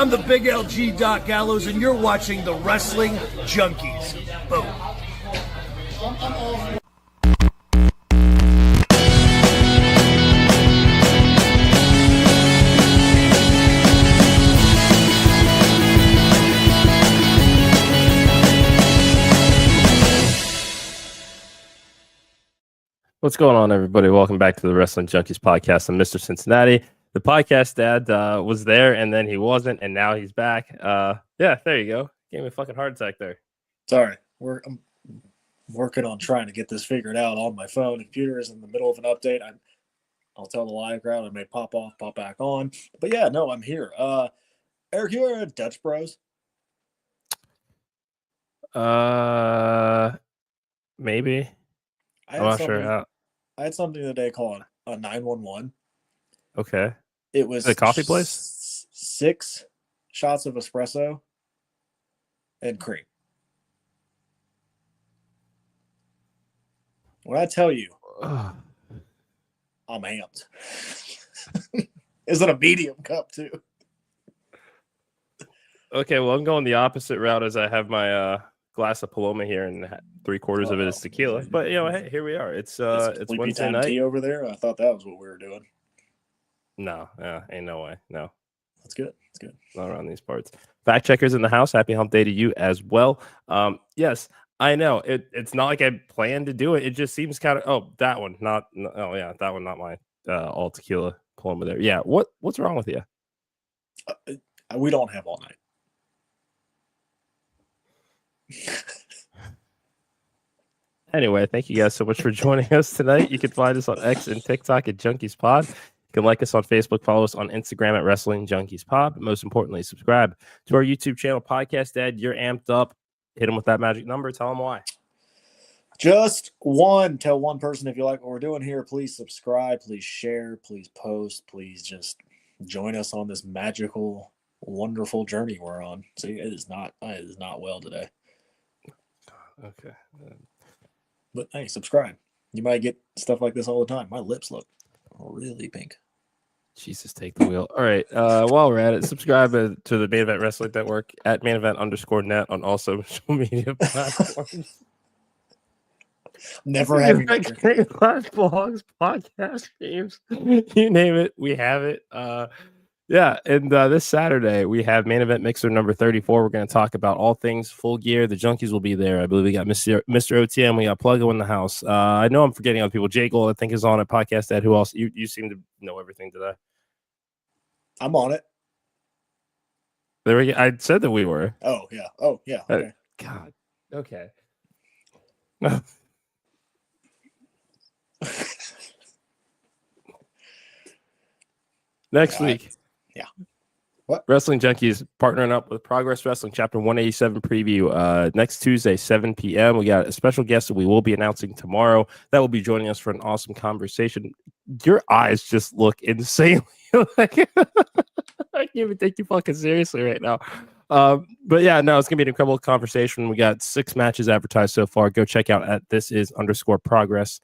I'm the Big LG Doc Gallows, and you're watching the Wrestling Junkies. Boom. What's going on, everybody? Welcome back to the Wrestling Junkies podcast. I'm Mr. Cincinnati. The podcast dad was there, and then he wasn't, and now he's back. Yeah, there you go. Gave me a fucking heart attack there. Sorry, I'm working on trying to get this figured out on my phone. The computer is in the middle of an update. I'll tell the live crowd I may pop off, pop back on. But yeah, no, I'm here. Eric, you are Dutch Bros? Maybe. I'm not sure how. I had something today called a 911. Okay. It was a coffee place? 6 shots of espresso and cream. When I tell you, I'm amped. Is it a medium cup too? Okay, well, I'm going the opposite route as I have my glass of Paloma here, and 3/4 of it is tequila. But hey, here we are. It's Wednesday night. Tea over there. I thought that was what we were doing. No, ain't no way. No, that's good. It's good. Not around these parts. Fact checkers in the house. Happy hump day to you as well. Yes, I know it's not like I planned to do it. It just seems kind of that one. That one. Not my all tequila Paloma there. Yeah. What's wrong with you? We don't have all night. Anyway, thank you guys so much for joining us tonight. You can find us on X and TikTok at Junkies Pod. You can like us on Facebook, follow us on Instagram at Wrestling Junkies Pod. But most importantly, subscribe to our YouTube channel, Podcast Dad. You're amped up. Hit them with that magic number. Tell them why. Just tell one person if you like what we're doing here. Please subscribe. Please share. Please post. Please just join us on this magical, wonderful journey we're on. See, it is not well today. Okay. But hey, subscribe. You might get stuff like this all the time. My lips look really pink. Jesus, take the wheel. All right. While we're at it, subscribe to the Main Event Wrestling Network at @main_event_net on all social media platforms. Never having blogs, podcast games, you name it, we have it. Yeah, and this Saturday we have Main Event Mixer number 34. We're going to talk about all things Full Gear. The Junkies will be there. I believe we got Mr. OTM. We got Pluggo in the house. I know I'm forgetting other people. Jay Gold, I think, is on a podcast. Dad, who else? You seem to know everything today. I'm on it. There we go. I said that we were. Oh yeah. Okay. God. Okay. Next week. Yeah. What? Wrestling Junkies partnering up with Progress Wrestling Chapter 187 preview next Tuesday, 7 p.m. We got a special guest that we will be announcing tomorrow that will be joining us for an awesome conversation. Your eyes just look insanely like I can't even take you fucking seriously right now. But yeah, no, it's gonna be an incredible conversation. We got 6 matches advertised so far. Go check out at @this_is_progress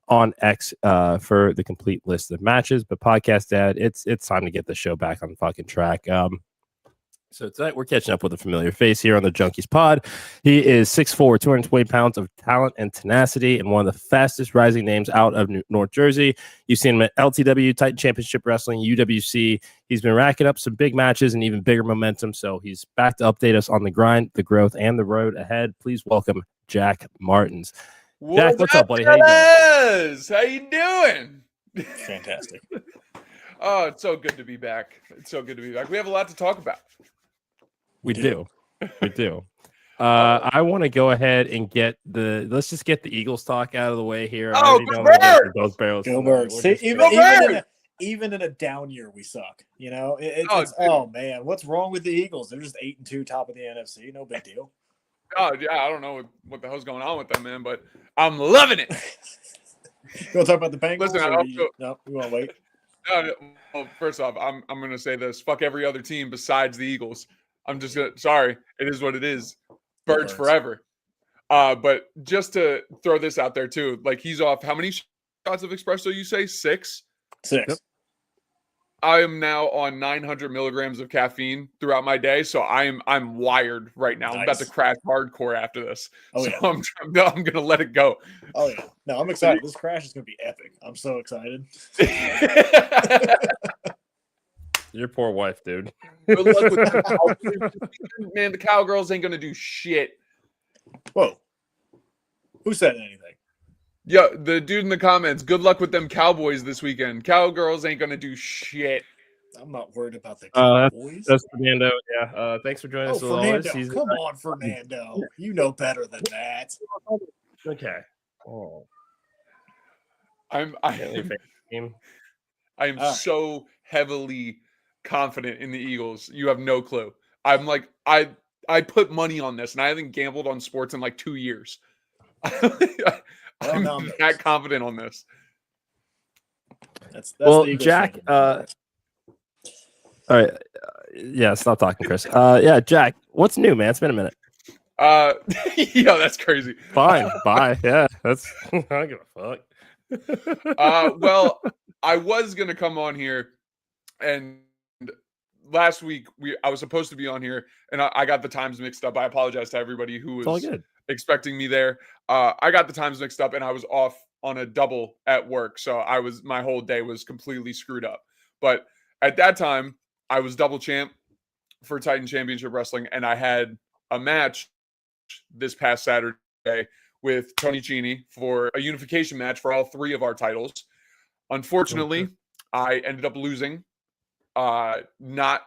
on X for the complete list of matches. But Podcast Dad, it's time to get the show back on fucking track. So tonight we're catching up with a familiar face here on the Junkies Pod. He is 6'4", 220 pounds of talent and tenacity, and one of the fastest rising names out of North Jersey. You've seen him at LTW, Titan Championship Wrestling, UWC. He's been racking up some big matches and even bigger momentum. So he's back to update us on the grind, the growth, and the road ahead. Please welcome Jack Maertens. Jack, what's up, buddy? How you doing? How you doing? Fantastic. Oh, it's so good to be back. We have a lot to talk about. We do. I want to go ahead and let's just get the Eagles talk out of the way here. Oh, those barrels. Go Birds. Even in a down year, we suck. You know, oh man, what's wrong with the Eagles? They're just 8-2, top of the NFC. No big deal. Oh yeah, I don't know what the hell's going on with them, man, but I'm loving it. You want to talk about the Bengals? Listen, no, we want to wait. No, well, first off, I'm going to say this: fuck every other team besides the Eagles. I'm just gonna. Sorry, it is what it is. Birds forever. But just to throw this out there too, like he's off. How many shots of espresso? You say 6? 6. Yep. I am now on 900 milligrams of caffeine throughout my day, so I'm wired right now. I'm about to crash hardcore after this. Oh, so yeah. I'm gonna let it go. Oh yeah. No, I'm excited. This crash is gonna be epic. I'm so excited. Your poor wife, dude. Good luck with that. Man, the Cowgirls ain't gonna do shit. Whoa. Who said anything? Yeah, the dude in the comments. Good luck with them Cowboys this weekend. Cowgirls ain't gonna do shit. I'm not worried about the Cowboys. That's Fernando. Yeah. Thanks for joining us. Fernando. Come on, Fernando. You know better than that. Okay. Oh. I am so heavily confident in the Eagles. You have no clue. I'm like, I put money on this, and I haven't gambled on sports in like 2 years. I'm that confident on this. That's well, Jack. All right. Yeah, stop talking, Chris. Yeah, Jack. What's new, man? It's been a minute. Yeah, that's crazy. Fine. Bye. Yeah, that's. I don't give a fuck. Well, I was gonna come on here, and last week I was supposed to be on here, and I got the times mixed up. I apologize to everybody who was expecting me there. I got the times mixed up, and I was off on a double at work, so my whole day was completely screwed up. But at that time, I was double champ for Titan Championship Wrestling, and I had a match this past Saturday with Tony Cini for a unification match for all 3 of our titles. Unfortunately, I ended up losing, not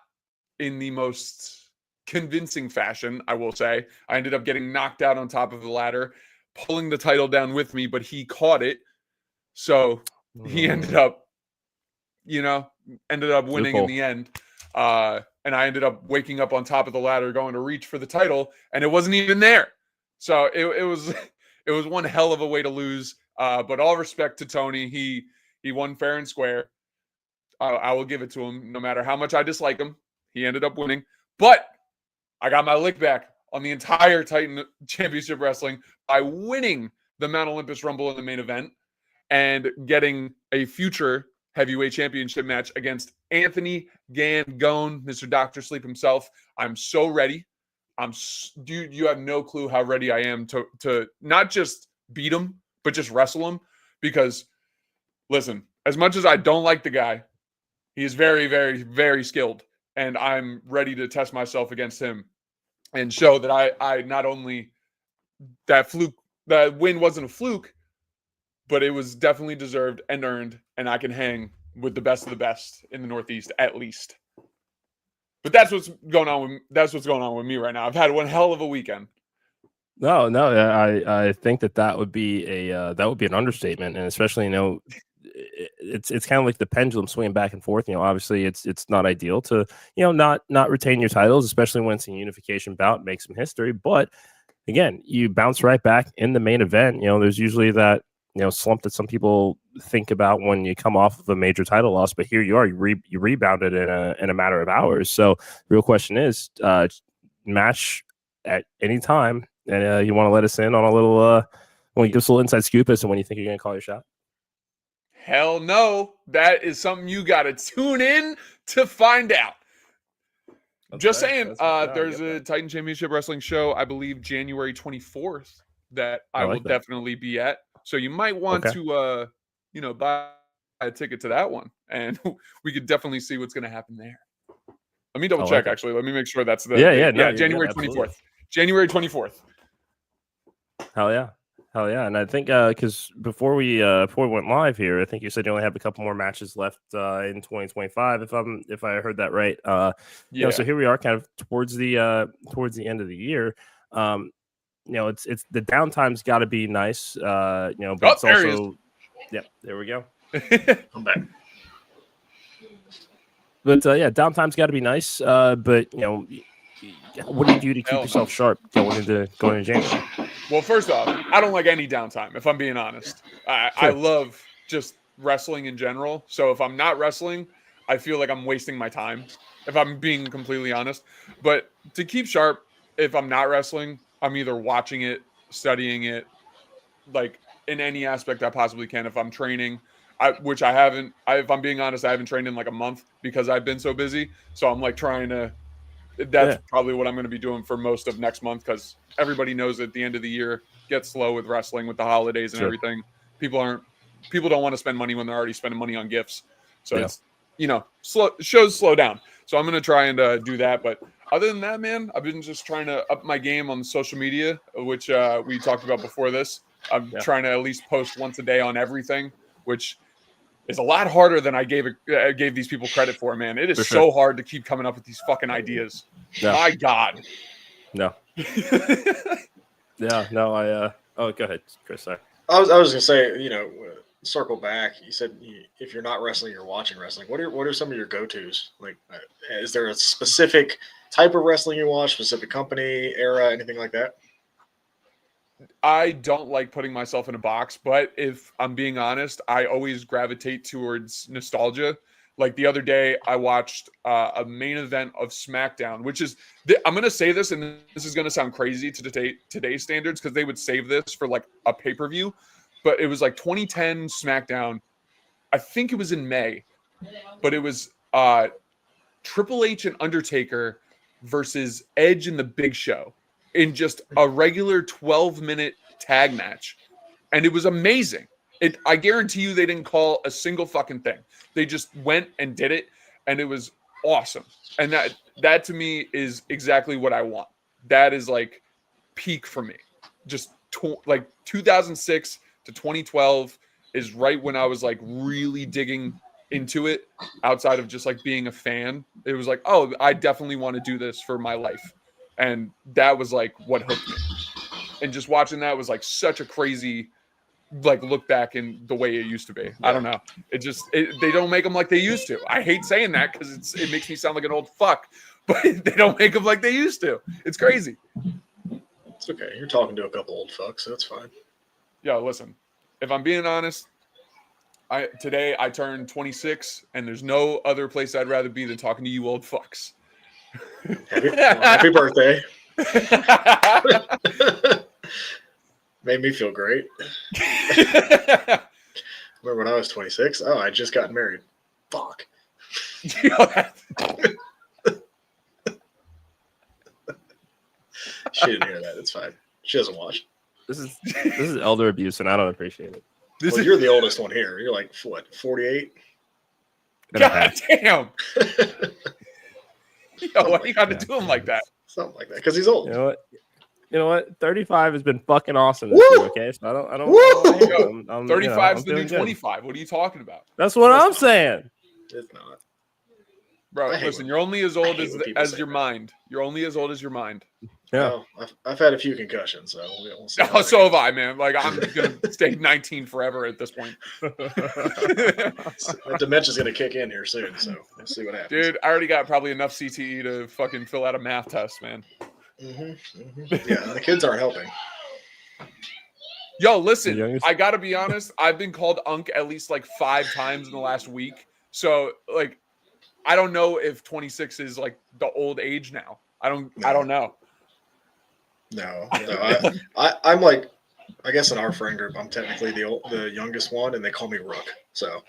in the most convincing fashion, I will say. I ended up getting knocked out on top of the ladder, pulling the title down with me, but he caught it. So he ended up winning in the end. And I ended up waking up on top of the ladder, going to reach for the title, and it wasn't even there. So it was one hell of a way to lose. But all respect to Tony. He won fair and square. I will give it to him, no matter how much I dislike him. He ended up winning. But I got my lick back on the entire Titan Championship Wrestling by winning the Mount Olympus Rumble in the main event and getting a future heavyweight championship match against Anthony Gangone, Mr. Dr. Sleep himself. I'm so ready. Dude, you have no clue how ready I am to not just beat him, but just wrestle him. Because, listen, as much as I don't like the guy, he is very, very, very skilled. And I'm ready to test myself against him and show that I not only that win wasn't a fluke, but it was definitely deserved and earned, and I can hang with the best of the best in the Northeast at least. But that's what's going on with me right now. I've had one hell of a weekend. No, I think that would be an understatement, and especially it's kind of like the pendulum swinging back and forth. Obviously it's not ideal to not retain your titles, especially when it's a unification bout, make some history. But again, you bounce right back in the main event. There's usually that slump that some people think about when you come off of a major title loss, but here you are, you rebounded in a matter of hours. So real question is, match at any time, and you want to let us in on a little, when you give us a little inside scoop as to when you think you're going to call your shot? Hell no. That is something you got to tune in to find out. Just saying, there's a Titan Championship Wrestling show, I believe January 24th, that I will definitely be at. So you might want to, buy a ticket to that one, and we could definitely see what's going to happen there. Let me double check. Actually, let me make sure that's the January 24th. January 24th. Hell yeah. And I think because before we went live here, I think you said you only have a couple more matches left in 2025, if I heard that right. So here we are, kind of towards the end of the year. It's the downtime's got to be nice. But it's also, there we go. I'm back. But downtime's got to be nice. But what do you do to keep yourself sharp going into January? Well, first off, I don't like any downtime, if I'm being honest. I love just wrestling in general. So if I'm not wrestling, I feel like I'm wasting my time, if I'm being completely honest. But to keep sharp, if I'm not wrestling, I'm either watching it, studying it, like in any aspect I possibly can. If I'm training, which I haven't. If I'm being honest, I haven't trained in like a month because I've been so busy. So I'm like trying to. That's probably what I'm going to be doing for most of next month because everybody knows at the end of the year gets slow with wrestling with the holidays and everything. People don't want to spend money when they're already spending money on gifts. So it's shows slow down. So I'm going to try and do that. But other than that, man, I've been just trying to up my game on social media, which we talked about before this. I'm trying to at least post once a day on everything, which is a lot harder than I gave these people credit for, man. It is so hard to keep coming up with these fucking ideas. No. My God. No. Oh, go ahead, Chris. Sorry. I was going to say, circle back. You said if you're not wrestling, you're watching wrestling. What are some of your go-tos? Like, is there a specific type of wrestling you watch, specific company, era, anything like that? I don't like putting myself in a box, but if I'm being honest, I always gravitate towards nostalgia. Like the other day, I watched a main event of SmackDown, which is, I'm going to say this, and this is going to sound crazy to today's standards because they would save this for like a pay-per-view, but it was like 2010 SmackDown. I think it was in May, but it was Triple H and Undertaker versus Edge and the Big Show in just a regular 12-minute tag match. And it was amazing. I guarantee you they didn't call a single fucking thing. They just went and did it, and it was awesome. And that to me is exactly what I want. That is like peak for me. Just like 2006 to 2012 is right when I was like really digging into it outside of just like being a fan. It was like, oh, I definitely want to do this for my life. And that was like what hooked me. And just watching that was like such a crazy like look back in the way it used to be. I don't know. They don't make them like they used to. I hate saying that because it makes me sound like an old fuck, but they don't make them like they used to. It's crazy. It's okay. You're talking to a couple old fucks, so that's fine. Yo, listen, if I'm being honest, today I turned 26 and there's no other place I'd rather be than talking to you old fucks. Happy birthday. Made me feel great. Remember when I was 26? Oh, I just got married. Fuck. She didn't hear that. It's fine. She doesn't watch. This is elder abuse, and I don't appreciate it. You're the oldest one here. You're like, what, 48? God damn. Yo, why you got to do him like that? Something like that. Because he's old. You know what? 35 has been fucking awesome this year, okay? So I don't 35 is the new 25. What are you talking about? That's what I'm saying. It's not. Bro, listen, you're only as old as your mind. You're only as old as your mind. Yeah. Well, I've had a few concussions, so we'll see. Oh, so have I, man. Like, I'm going to stay 19 forever at this point. That dementia's going to kick in here soon, so we'll see what happens. Dude, I already got probably enough CTE to fucking fill out a math test, man. Yeah, the kids aren't helping. Yo, listen, I gotta be honest. I've been called Unk at least like 5 times in the last week. So, like, I don't know if 26 is like the old age now. I don't know. No. I'm like, I guess in our friend group, I'm technically the youngest one, and they call me Rook. So.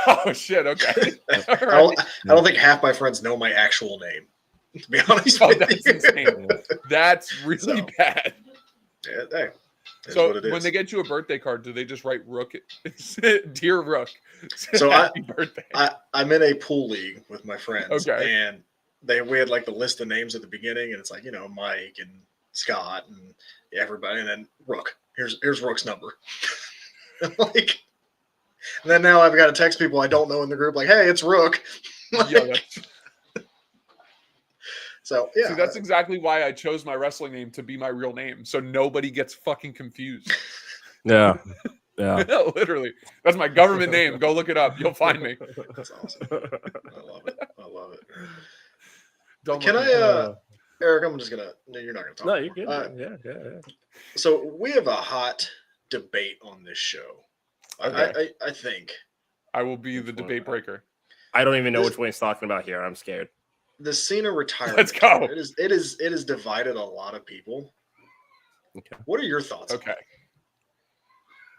Oh shit! Okay. I don't think half my friends know my actual name. To be honest, that's insane. That's really bad. Yeah, hey, so when they get you a birthday card, do they just write Rook? Dear Rook. So happy birthday. I'm in a pool league with my friends, okay, and we had like the list of names at the beginning, and it's like Mike and Scott and everybody, and then Rook. Here's Rook's number. Like, and then now I've got to text people I don't know in the group, like, hey, it's Rook. Like, so yeah, see, that's exactly why I chose my wrestling name to be my real name, so nobody gets fucking confused. Yeah. Literally, that's my government name. Go look it up; you'll find me. That's awesome. I love it. Can Eric? I'm just gonna. No, you're not gonna talk. No, you're good. Yeah. So we have a hot debate on this show. Okay. I think I will be the debate breaker. I don't even know which one he's talking about here. I'm scared. The Cena retirement. Let's go. It is divided a lot of people. Okay. What are your thoughts? Okay.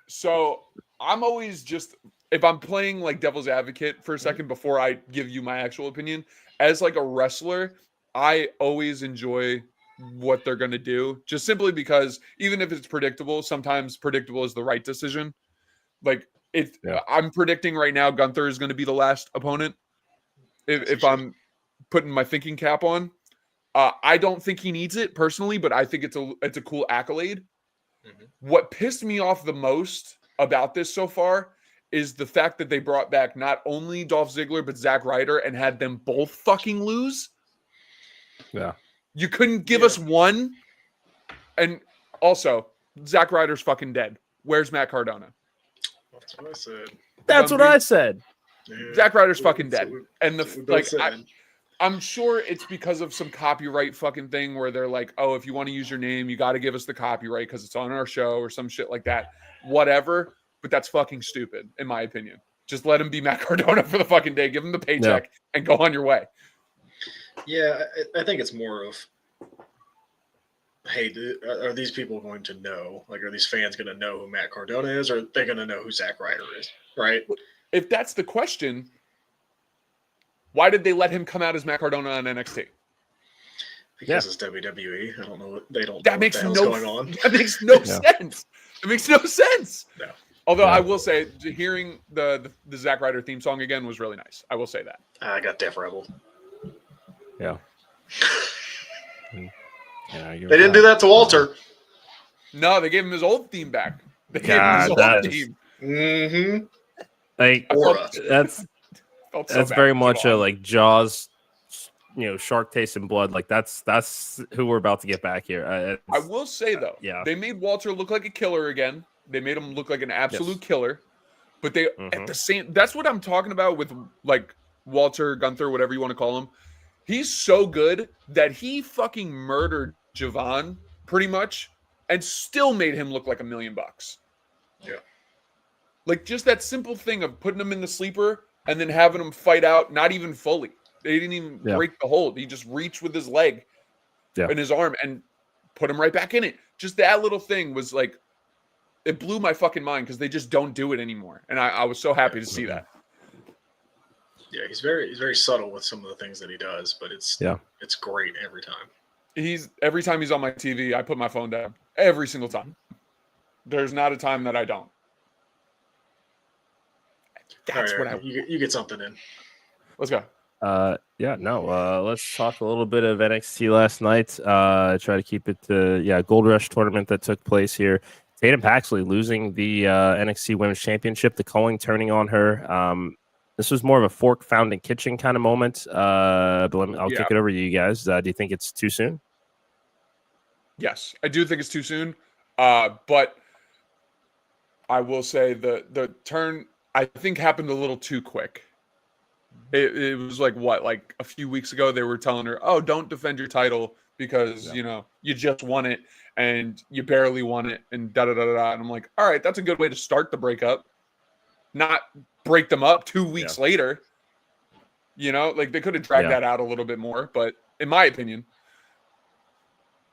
So I'm always just if I'm playing like devil's advocate for a second before I give you my actual opinion, as like a wrestler, I always enjoy what they're going to do, just simply because even if it's predictable, sometimes predictable is the right decision. Like I'm predicting right now Gunther is going to be the last opponent. If I'm putting my thinking cap on, I don't think he needs it personally, but I think it's a cool accolade. Mm-hmm. What pissed me off the most about this so far is the fact that they brought back not only Dolph Ziggler but Zack Ryder and had them both fucking lose. Yeah, you couldn't give us one. And also, Zack Ryder's fucking dead. Where's Matt Cardona? That's what I said. That's what I said. Yeah. Zack Ryder's fucking dead. And the I'm sure it's because of some copyright fucking thing where they're like, oh, if you want to use your name, you got to give us the copyright because it's on our show or some shit like that. Whatever. But that's fucking stupid, in my opinion. Just let him be Matt Cardona for the fucking day. Give him the paycheck and go on your way. Yeah, I think it's more of, hey, are these people going to know? Like, are these fans going to know who Matt Cardona is, or are they going to know who Zack Ryder is? Right? If that's the question, why did they let him come out as Matt Cardona on NXT? Because it's WWE. I don't know. They don't. That know makes what the no hell's going on. That makes no sense. It makes no sense. No. Although I will say, hearing the Zack Ryder theme song again was really nice. I will say that. I got Def Rebel. Yeah. They didn't do that to Walter. No, they gave him his old theme back. They gave him his old theme. Mm-hmm. Like that's very much a like Jaws, shark taste and blood. Like that's who we're about to get back here. I will say though, they made Walter look like a killer again. They made him look like an absolute killer. But they at the same, that's what I'm talking about with like Walter, Gunther, whatever you want to call him. He's so good that he fucking murdered Javon pretty much and still made him look like $1 million. Yeah. Like just that simple thing of putting him in the sleeper and then having him fight out, not even fully. They didn't even break the hold. He just reached with his leg and his arm and put him right back in it. Just that little thing was like, it blew my fucking mind because they just don't do it anymore. And I was so happy to see that. Yeah, he's very subtle with some of the things that he does, but it's great every time. Every time he's on my TV, I put my phone down. Every single time. There's not a time that I don't. That's what you get something in. Let's go. Let's talk a little bit of NXT last night. Try to keep it to Gold Rush tournament that took place here. Tatum Paxley losing the NXT Women's Championship, the calling turning on her. This was more of a fork found in kitchen kind of moment. But I'll kick it over to you guys. Do you think it's too soon? Yes, I do think it's too soon. But I will say the turn I think happened a little too quick. It was like a few weeks ago they were telling her, "Oh, don't defend your title because you just won it and you barely won it," and da da da da. And I'm like, all right, that's a good way to start the breakup. Not break them up 2 weeks later. Like they could have dragged that out a little bit more, but in my opinion,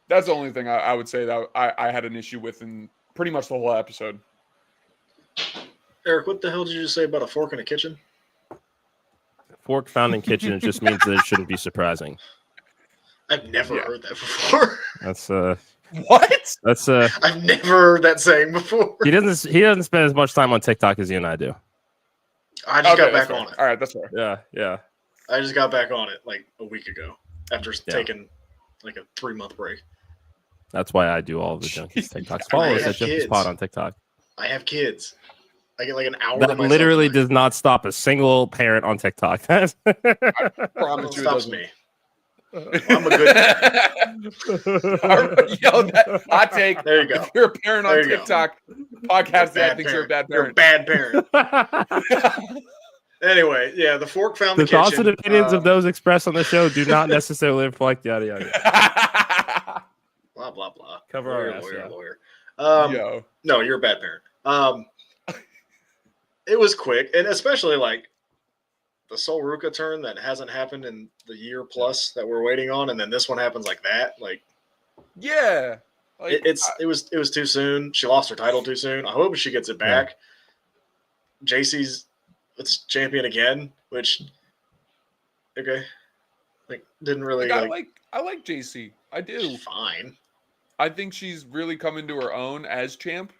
that's the only thing I would say that I had an issue with in pretty much the whole episode. Eric, what the hell did you just say about a fork in a kitchen? Fork found in kitchen, it just means that it shouldn't be surprising. I've never heard that before. That's what? That's I've never heard that saying before. He doesn't spend as much time on TikTok as you and I do. I just got back on it. All right, that's fair. Yeah. I just got back on it like a week ago after taking like a 3-month break. That's why I do all of the Junkies TikToks. Follow us at Junkies Pod on TikTok. I have kids. I get like an hour. That literally does not stop a single parent on TikTok. I promise you, it stops doesn't. me. I'm a good parent. I take. There you go. If you're a parent on TikTok, podcast dad thinks you're a bad parent. You're a bad parent. Anyway, the fork found the kitchen. The thoughts and opinions of those expressed on the show do not necessarily reflect yada yada. Blah blah blah. Cover our ass, lawyer. No, you're a bad parent. It was quick, and especially like the Sol Ruca turn that hasn't happened in the year plus that we're waiting on, and then this one happens like that. Like, it was too soon. She lost her title too soon. I hope she gets it back. JC's champion again, which okay, like didn't really I like JC. I do. Fine. I think she's really come into her own as champ,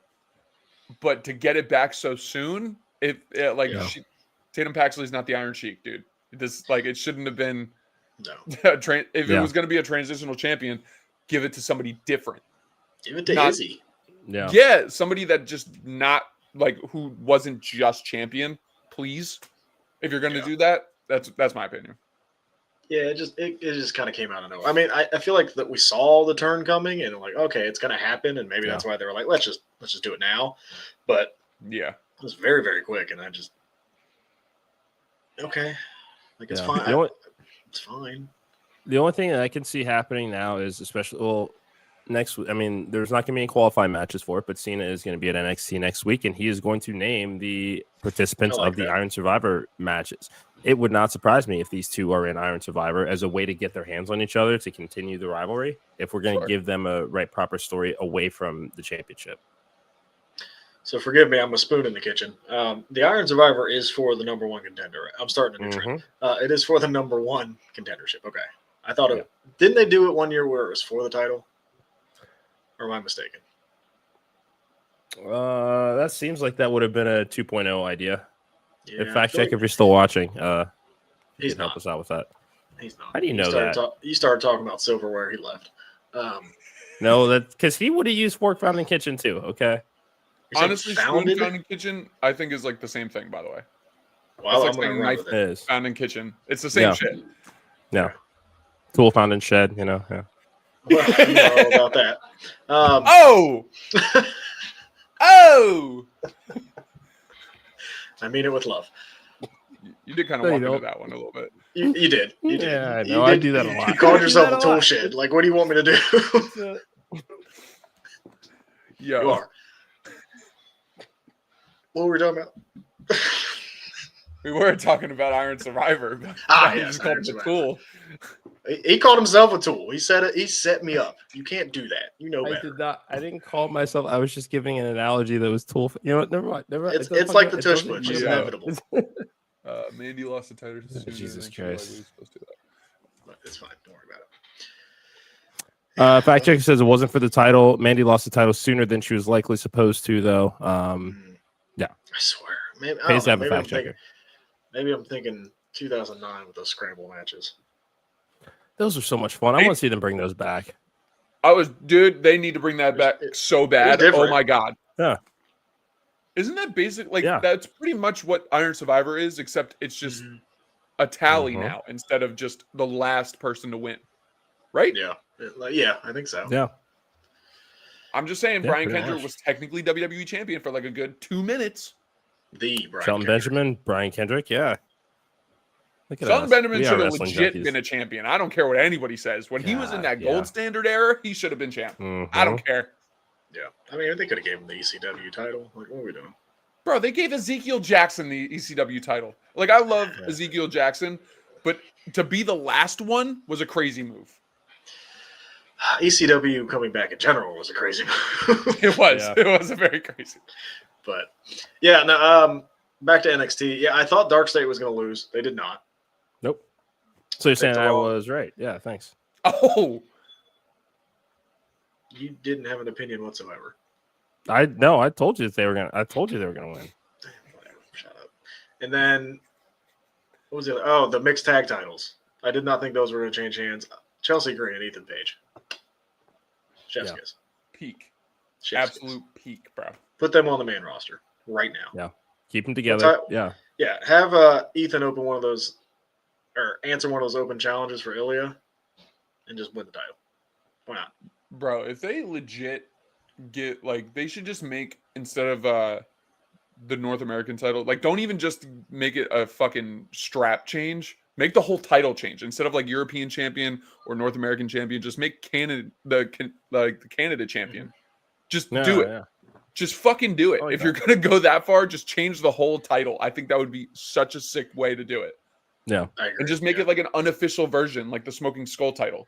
but to get it back so soon, Tatum Paxley's not the Iron Sheik, dude. It shouldn't have been. No. If it was going to be a transitional champion, give it to somebody different. Give it to Izzy. Yeah, somebody that just not who wasn't just champion. Please, if you're going to do that, that's my opinion. Yeah, it just kind of came out of nowhere. I mean, I feel like that we saw the turn coming, and like, okay, it's going to happen, and maybe that's why they were like, let's just do it now. But yeah, it was very, very quick, and I just okay, like it's fine. It's fine. The only thing that I can see happening now is especially next. I mean, there's not going to be any qualifying matches for it, but Cena is going to be at NXT next week, and he is going to name the participants of the Iron Survivor matches. It would not surprise me if these two are in Iron Survivor as a way to get their hands on each other to continue the rivalry. If we're going to give them a proper story away from the championship. So forgive me, I'm a spoon in the kitchen. The Iron Survivor is for the number one contender. I'm starting a new trend. It is for the number one contendership. Okay. I thought didn't they do it one year where it was for the title? Or am I mistaken? That seems like that would have been a 2.0 idea. Yeah, Fact check if you're still watching. He can help us out with that. He's not. How do you know that? You started talking about silverware. He left. No, that because he would have used Fork Fountain Kitchen too. Okay. Honestly, Spoon Fountain Kitchen, I think is like the same thing. By the way, well, it's like saying knife fountain kitchen. It's the same shit. Yeah. Tool found in shed. You know. Yeah. Well, I don't know about that. Oh. I mean it with love. You did kind of walk into that one a little bit. You did. You did. Yeah, I know. I do that a lot. You called yourself a tool shed. Like, what do you want me to do? Yeah. You are. What were we talking about? We were talking about Iron Survivor. Yes, called him a tool. He called himself a tool. He said it. He set me up. You can't do that. You know better. I didn't call myself. I was just giving an analogy that was tool. You know what? Never mind. It's like the tush push. It's inevitable. Mandy lost the title. Jesus Christ. It's fine. Don't worry about it. Fact checker says it wasn't for the title. Mandy lost the title sooner than she was likely supposed to, though. Yeah. I swear. Maybe, maybe I'm thinking 2009 with those scramble matches. Those are so much fun. I want to see them bring those back. They need to bring that back so bad. Oh my God. Yeah. Isn't that basic? That's pretty much what Iron Survivor is, except it's just a tally now instead of just the last person to win. Right? Yeah. Yeah, I think so. Yeah. I'm just saying, Brian Kendrick was technically WWE champion for like a good 2 minutes. Shelton Benjamin, Brian Kendrick, yeah. Shelton Benjamin should have legit been a champion. I don't care what anybody says. When he was in that gold standard era, he should have been champ. I don't care. Yeah. I mean, they could have gave him the ECW title. Like, what are we doing? Bro, they gave Ezekiel Jackson the ECW title. Like, I love Ezekiel Jackson, but to be the last one was a crazy move. ECW coming back in general was a crazy move. It was. Yeah. It was a very crazy. But yeah, no. Back to NXT. Yeah, I thought Dark State was going to lose. They did not. Nope. So you're saying I was right? Yeah. Thanks. Oh. You didn't have an opinion whatsoever. I told you they were gonna. I told you they were gonna win. Whatever. Shut up. And then what was the other? Oh, the mixed tag titles. I did not think those were going to change hands. Chelsea Green and Ethan Page. Chef's kiss. Peak. Absolute peak, bro. Put them on the main roster right now. Yeah. Keep them together. Yeah. Have Ethan open one of those, or answer one of those open challenges for Ilya, and just win the title. Why not, bro? If they legit get they should just make instead of the North American title, don't even just make it a fucking strap change. Make the whole title change instead of European champion or North American champion. Just make Canada the Canada champion. Just do it. Yeah. Just fucking do it. If you're gonna go that far, just change the whole title. I think that would be such a sick way to do it. Yeah, and just make it an unofficial version, like the Smoking Skull title,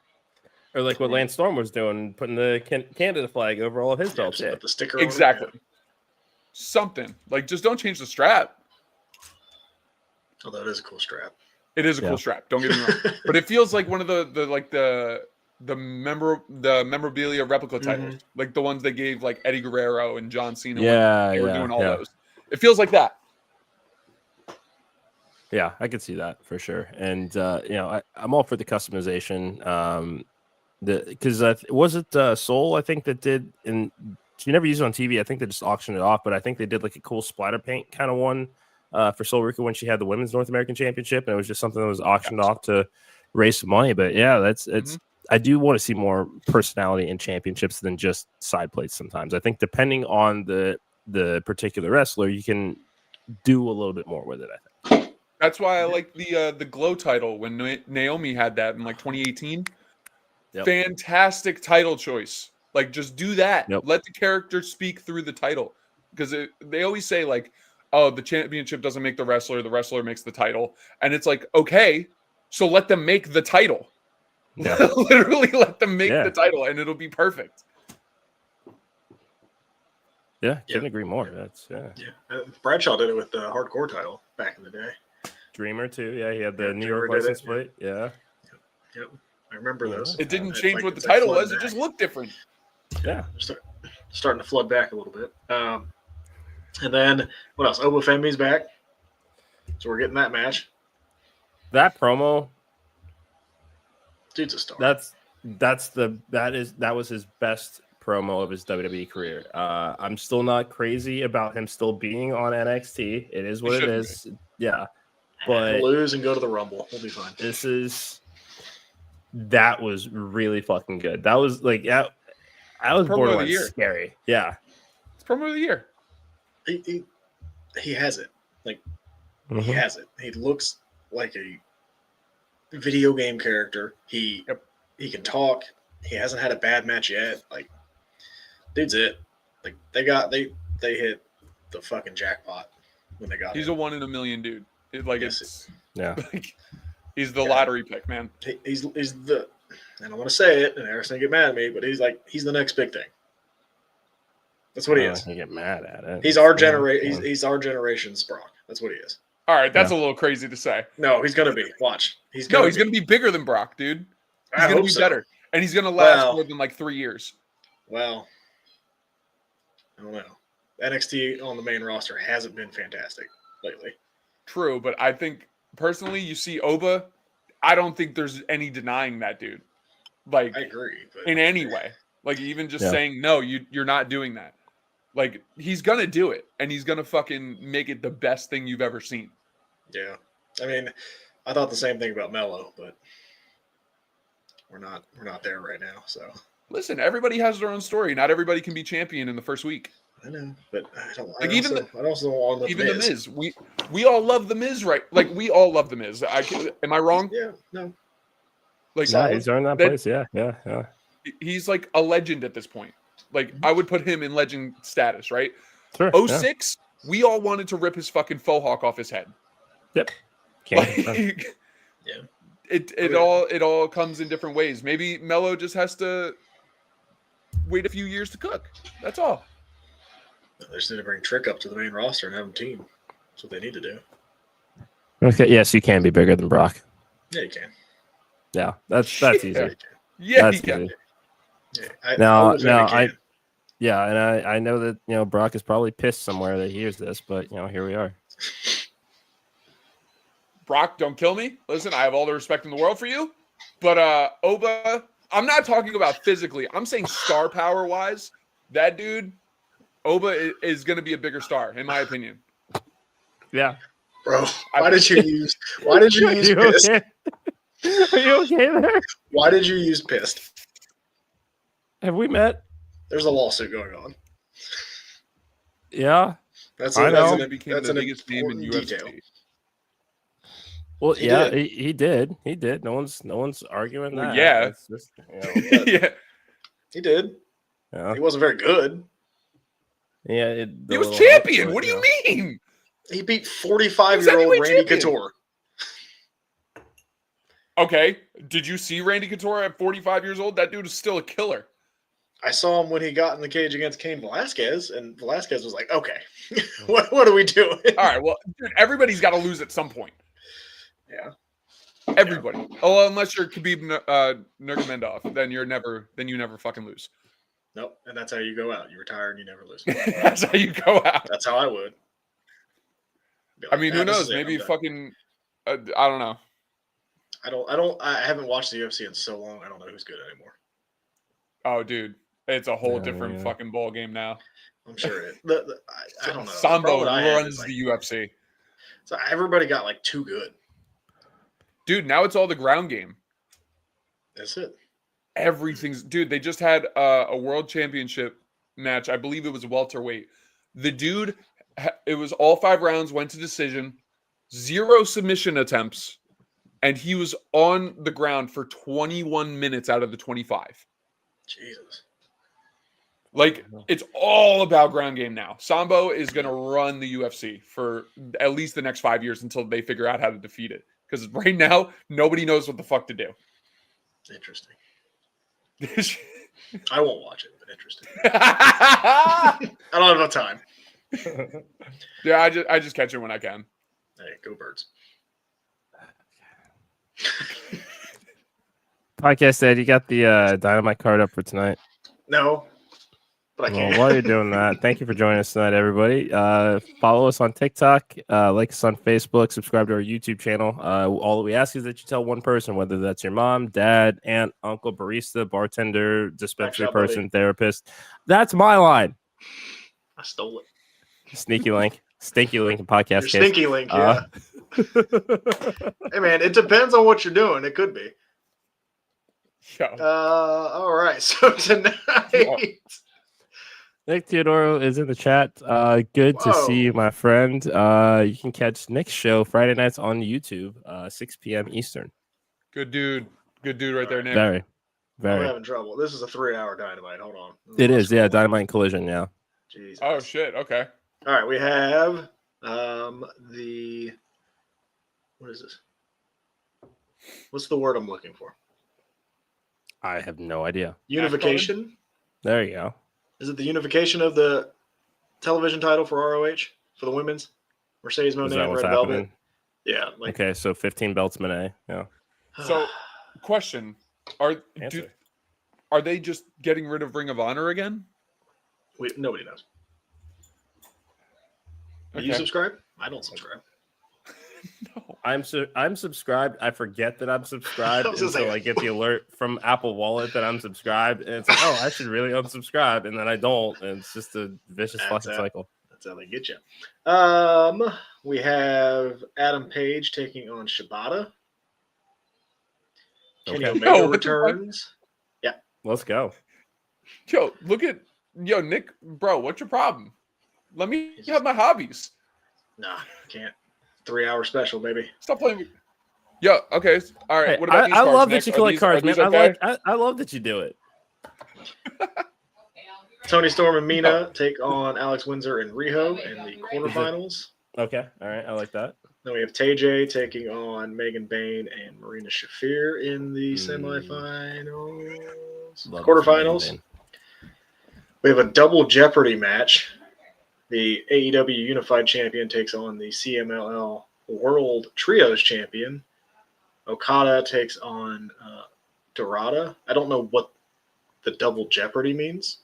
or like what Lance Storm was doing, putting the Canada flag over all of his belts. Put the sticker exactly. on it, Something just don't change the strap. Oh, that is a cool strap. It is a cool strap. Don't get me wrong, but it feels like one of the memorabilia replica titles, like the ones they gave like Eddie Guerrero and John Cena. Yeah, when they were doing all those. It feels like that. Yeah, I could see that for sure. And I'm all for the customization. Because was it Soul? I think that did, and she never used it on TV. I think they just auctioned it off, but I think they did like a cool splatter paint kind of one for Soul Ruka when she had the Women's North American Championship, and it was just something that was auctioned off to raise some money. But yeah, it's. I do want to see more personality in championships than just side plates. Sometimes I think depending on the particular wrestler, you can do a little bit more with it. I think that's why I like the Glow title when Naomi had that in like 2018. Yep. Fantastic title choice. Like, just do that. Yep. Let the character speak through the title. Because they always say, like, oh, the championship doesn't make the wrestler makes the title. And it's like, okay, so let them make the title. Yeah. Literally let them make the title, and it'll be perfect. Yeah, couldn't agree more. That's Bradshaw did it with the hardcore title back in the day. Dreamer, too. Yeah, he had the New York license plate. Yeah. Yep. I remember those. It didn't change what the title was. It just looked different. Yeah. Starting to flood back a little bit. And then, what else? Oba Femi's back. So we're getting that match. That promo. Dude's a star. That was his best promo of his WWE career. I'm still not crazy about him still being on NXT. It is what it is. Yeah. But we'll lose and go to the Rumble. We'll be fine. That was really fucking good. That was like, I was borderline scary. Yeah. It's promo of the year. He has it. Like, he has it. He looks like a video game character. He can talk. He hasn't had a bad match yet. Like, dude's it. Like, they hit the fucking jackpot when they got him. He's a 1 in a million dude. He's the lottery pick, man. He's the, and I want to say it, and Eric's gonna get mad at me, but he's the next big thing. That's what he is. You get mad at it. He's our generation. He's our generation's Brock. That's what he is. All right, that's a little crazy to say. No, he's gonna be. Watch. He's gonna be bigger than Brock, dude. He's gonna be better, and he's gonna last more than like 3 years. Well, I don't know. NXT on the main roster hasn't been fantastic lately. True, but I think personally, you see Oba, I don't think there's any denying that dude. Like, I agree, but in any way. Like, even just saying no, you're not doing that. Like, he's gonna do it, and he's gonna fucking make it the best thing you've ever seen. Yeah, I mean, I thought the same thing about Mello, but we're not there right now. So listen, everybody has their own story. Not everybody can be champion in the first week. I know, but I don't. Like I also want the even Miz. the Miz. We all love the Miz, right? Like, we all love the Miz. Am I wrong? Yeah, no. Like, he's earned that place. Yeah. He's like a legend at this point. Like, I would put him in legend status, right? Sure. 06, we all wanted to rip his fucking faux hawk off his head. Yep. It all comes in different ways. Maybe Mello just has to wait a few years to cook. That's all. They just need to bring Trick up to the main roster and have him team. That's what they need to do. Okay. Yes, you can be bigger than Brock. Yeah, you can. Yeah, that's easy. Yeah, that's you can. easy. Yeah, and I know that Brock is probably pissed somewhere that he hears this, but here we are. Brock, don't kill me. Listen, I have all the respect in the world for you, but Oba, I'm not talking about physically. I'm saying star power wise. That dude, Oba is going to be a bigger star, in my opinion. Yeah, bro. Why did you use pissed? Okay? Are you okay there? Why did you use pissed? Have we met? There's a lawsuit going on. Yeah, that's the biggest name in UFC. Detail. Well, he did. He did. No one's arguing that. Yeah, just, yeah, he did. Yeah. He wasn't very good. Yeah, he was champion. What do you mean? He beat 45-year-old Randy Couture. Okay, did you see Randy Couture at 45 years old? That dude is still a killer. I saw him when he got in the cage against Cain Velasquez, and Velasquez was like, okay, what are we doing? All right, well, dude, everybody's got to lose at some point. Yeah. Everybody. Oh, unless you're Khabib Nurmagomedov, then you never fucking lose. Nope. And that's how you go out. You retire and you never lose. That's how you go out. That's how I would. I mean, who knows? Maybe fucking. I don't know. I haven't watched the UFC in so long. I don't know who's good anymore. Oh, dude, it's a whole different fucking ball game now. I'm sure it. I don't know. Sambo runs the UFC. So everybody got like too good. Dude, now it's all the ground game. That's it. Everything's dude. They just had a world championship match. I believe it was welterweight. The dude, it was all 5 rounds, went to decision, 0 submission attempts, and he was on the ground for 21 minutes out of the 25. Jesus. Like, it's all about ground game now. Sambo is going to run the UFC for at least the next 5 years until they figure out how to defeat it. Because right now, nobody knows what the fuck to do. Interesting. I won't watch it, but interesting. I don't have enough time. Yeah, I just catch it when I can. Hey, go Birds. Podcast Ed, you got the Dynamite card up for tonight. No, but I can't. Well, while you're doing that, thank you for joining us tonight, everybody. Follow us on TikTok, like us on Facebook, subscribe to our YouTube channel. All we ask is that you tell one person, whether that's your mom, dad, aunt, uncle, barista, bartender, dispensary person, therapist. That's my line. I stole it. Stinky link in podcast. Stinky link, yeah. Hey man, it depends on what you're doing. It could be. All right. So tonight, Nick Teodoro is in the chat. Good to see you, my friend. You can catch Nick's show Friday nights on YouTube, 6 p.m. Eastern. Good dude right there, Nick. Very. I'm having trouble. This is a 3-hour Dynamite. Hold on. It is, yeah. Dynamite and Collision, yeah. Jesus. Oh shit. Okay. All right, we have what is this? What's the word I'm looking for? I have no idea. Unification. There you go. Is it the unification of the television title for ROH for the women's? Mercedes Moné and Red Velvet. Yeah. Okay, so 15 belts, Moné. Yeah. So, question: Are they just getting rid of Ring of Honor again? Nobody knows. Okay. You subscribe? I don't subscribe. No. I'm subscribed. I forget that I'm subscribed until I get the alert from Apple Wallet that I'm subscribed, and it's like, oh, I should really unsubscribe, and then I don't, and it's just a vicious fucking cycle. That's how they get you. We have Adam Page taking on Shibata. Kenny Omega returns. Yeah, let's go. Yo, Nick, bro, what's your problem? Let me have my hobbies. Nah, can't. 3-hour special, baby. Stop playing with. Yeah. Okay. All right. Hey, what about these I cards, love Nick? that you collect cards, man. Okay? I love that you do it. Tony Storm and Mina take on Alex Windsor and Riho in the quarterfinals. Okay. All right. I like that. Then we have TJ taking on Megan Bain and Marina Shafir in the semifinals. Quarterfinals. We have a double Jeopardy match. The AEW Unified Champion takes on the CMLL World Trios Champion. Okada takes on Dorada. I don't know what the double Jeopardy means.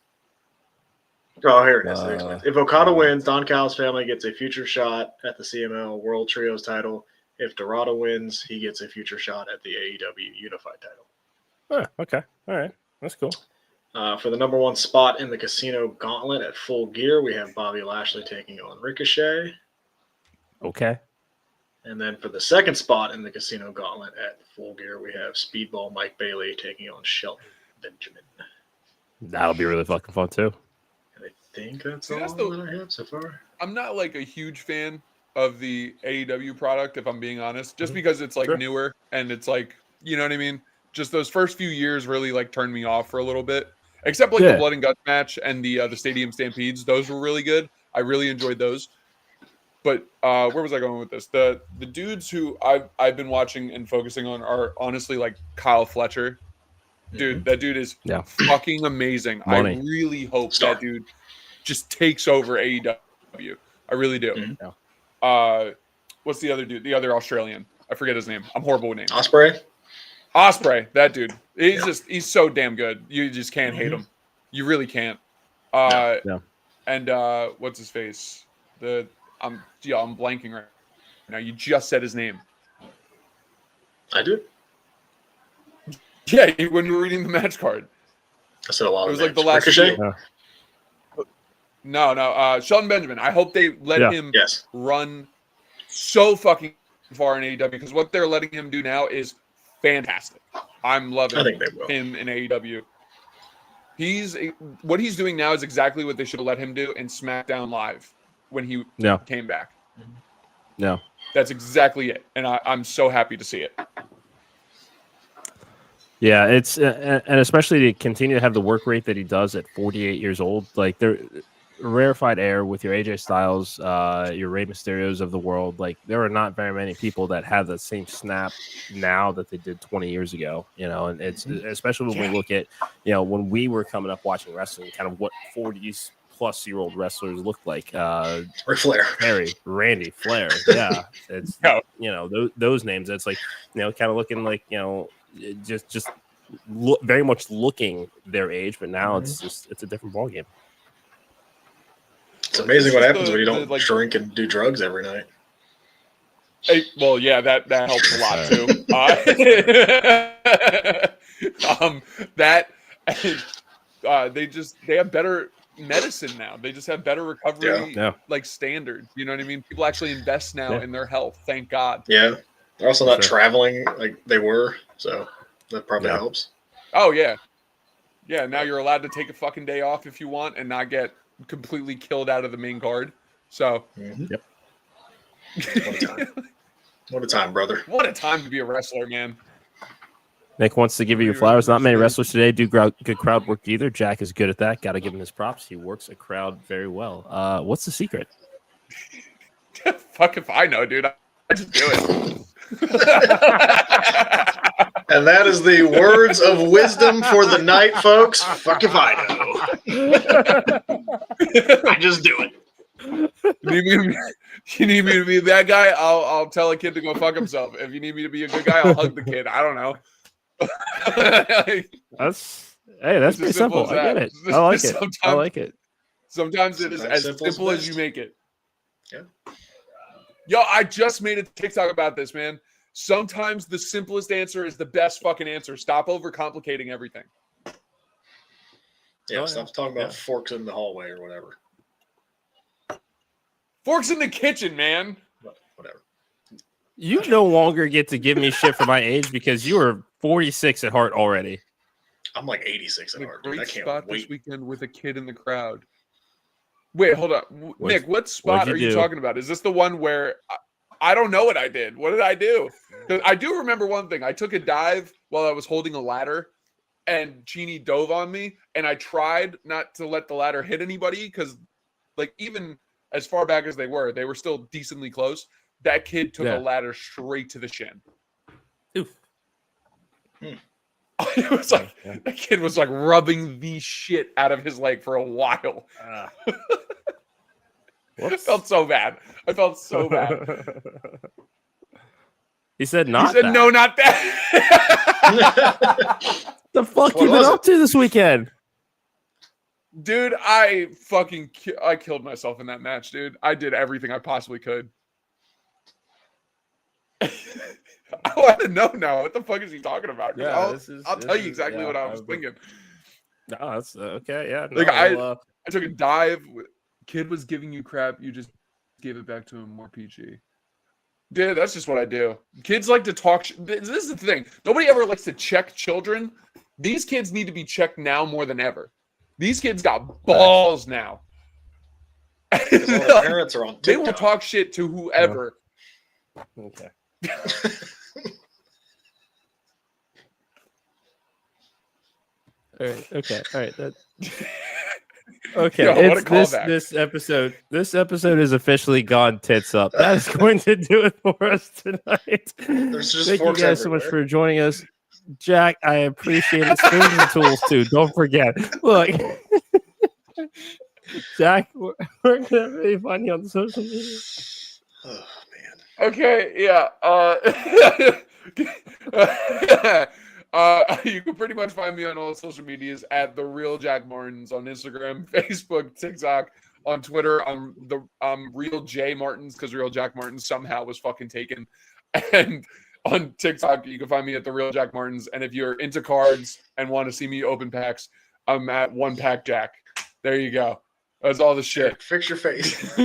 Oh, here it is. If Okada wins, Don Callis' family gets a future shot at the CMLL World Trios title. If Dorada wins, he gets a future shot at the AEW Unified title. Oh, okay. All right. That's cool. For the number 1 spot in the Casino Gauntlet at Full Gear, we have Bobby Lashley taking on Ricochet. Okay. And then for the second spot in the Casino Gauntlet at Full Gear, we have Speedball Mike Bailey taking on Shelton Benjamin. That'll be really fucking fun, too. And I think that's all that I have so far. I'm not like a huge fan of the AEW product, if I'm being honest, just because it's like newer and it's like, you know what I mean? Just those first few years really like turned me off for a little bit. Except like the Blood and Guts match and the Stadium Stampedes. Those were really good. I really enjoyed those. But where was I going with this? The dudes who I've been watching and focusing on are honestly like Kyle Fletcher. Dude, that dude is fucking amazing. Money. I really hope that dude just takes over AEW. I really do. What's the other dude? The other Australian. I forget his name. I'm horrible with names. Osprey, that dude. He's so damn good. You just can't hate him. You really can't. And what's his face? I'm blanking right now. You just said his name. I did. Yeah, when you were reading the match card. I said a lot. It was like the last Ricochet. No. Shelton Benjamin. I hope they let him run so fucking far in AEW because what they're letting him do now is fantastic. I'm loving him in AEW. What he's doing now is exactly what they should have let him do in SmackDown Live when he came back. No. That's exactly it. And I'm so happy to see it. Yeah, it's and especially to continue to have the work rate that he does at 48 years old. Like they're rarefied air with your AJ Styles, your Rey Mysterios of the world. Like there are not very many people that have the same snap now that they did 20 years ago. And it's especially when we look at when we were coming up watching wrestling, kind of what 40-plus-year-old wrestlers looked like. Ric Flair, Harry, Randy, Flair. Yeah, it's those names. It's like kind of looking like just very much looking their age, but now it's a different ballgame. It's amazing what happens when you don't drink and do drugs every night. Well, yeah, that helps a lot too. They have better medicine now. They just have better recovery standards. You know what I mean? People actually invest now in their health. Thank God. Yeah, they're also not traveling like they were, so that probably helps. Oh yeah. Now you're allowed to take a fucking day off if you want and not get completely killed out of the main card. So What a time, brother. What a time to be a wrestler, man. Nick wants to give you your flowers. Not many wrestlers today do good crowd work either. Jack is good at that. Got to give him his props. He works a crowd very well. What's the secret? Fuck if I know, dude. I just do it. And that is the words of wisdom for the night, folks. Fuck if I know. I just do it. You need me to be a bad guy? I'll tell a kid to go fuck himself. If you need me to be a good guy, I'll hug the kid. I don't know. That's pretty simple. I get it. I like it. I like it. Sometimes it is as simple as you make it. Yeah. Yo, I just made a TikTok about this, man. Sometimes the simplest answer is the best fucking answer. Stop overcomplicating everything. Yeah, stop talking about forks in the hallway or whatever. Forks in the kitchen, man. Whatever. You no longer get to give me shit for my age because you are 46 at heart already. I'm like 86 at heart. Great I can't spot wait. this weekend with a kid in the crowd. Wait, hold on. Nick, what spot are you talking about? Is this the one where I don't know what I did? What did I do? I do remember one thing. I took a dive while I was holding a ladder and Genie dove on me. And I tried not to let the ladder hit anybody because even as far back as they were still decently close. That kid took a ladder straight to the shin. Oof. It was that kid was rubbing the shit out of his leg for a while. I felt so bad. He said not. He said that. no, not that. The fuck you been up to this weekend? Dude, I killed myself in that match, dude. I did everything I possibly could. I want to know now. What the fuck is he talking about? Yeah, I'll tell you exactly what I was thinking. No, that's okay. Yeah, I took a dive. Kid was giving you crap. You just gave it back to him more PG. Dude, that's just what I do. Kids like to talk. This is the thing. Nobody ever likes to check children. These kids need to be checked now more than ever. These kids got balls now. Their parents are on TikTok. They will talk shit to whoever. Okay. All right. Okay. All right. Okay. Yo, this episode. This episode is officially gone tits up. That is going to do it for us tonight. Thank you guys so much for joining us. Jack, I appreciate it. Spoons and tools too. Don't forget. Look, Jack, where can everybody find you on social media? Oh Okay, yeah. You can pretty much find me on all social medias at The Real Jack Maertens on Instagram, Facebook, TikTok, on Twitter. I'm Real J Martins because Real Jack Maertens somehow was fucking taken. And on TikTok, you can find me at The Real Jack Maertens. And if you're into cards and want to see me open packs, I'm at One Pack Jack. There you go. That's all the shit. Fix your face.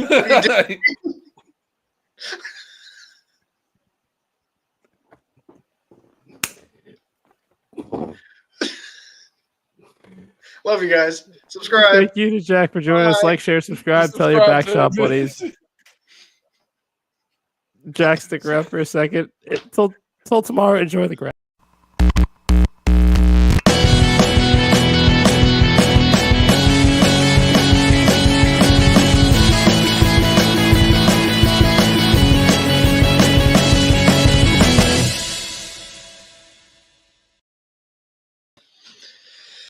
Love you guys. Subscribe. Thank you to Jack for joining us. Like, share, subscribe. Tell your back shop buddies. Jack, stick around for a second. Till tomorrow. Enjoy the ground.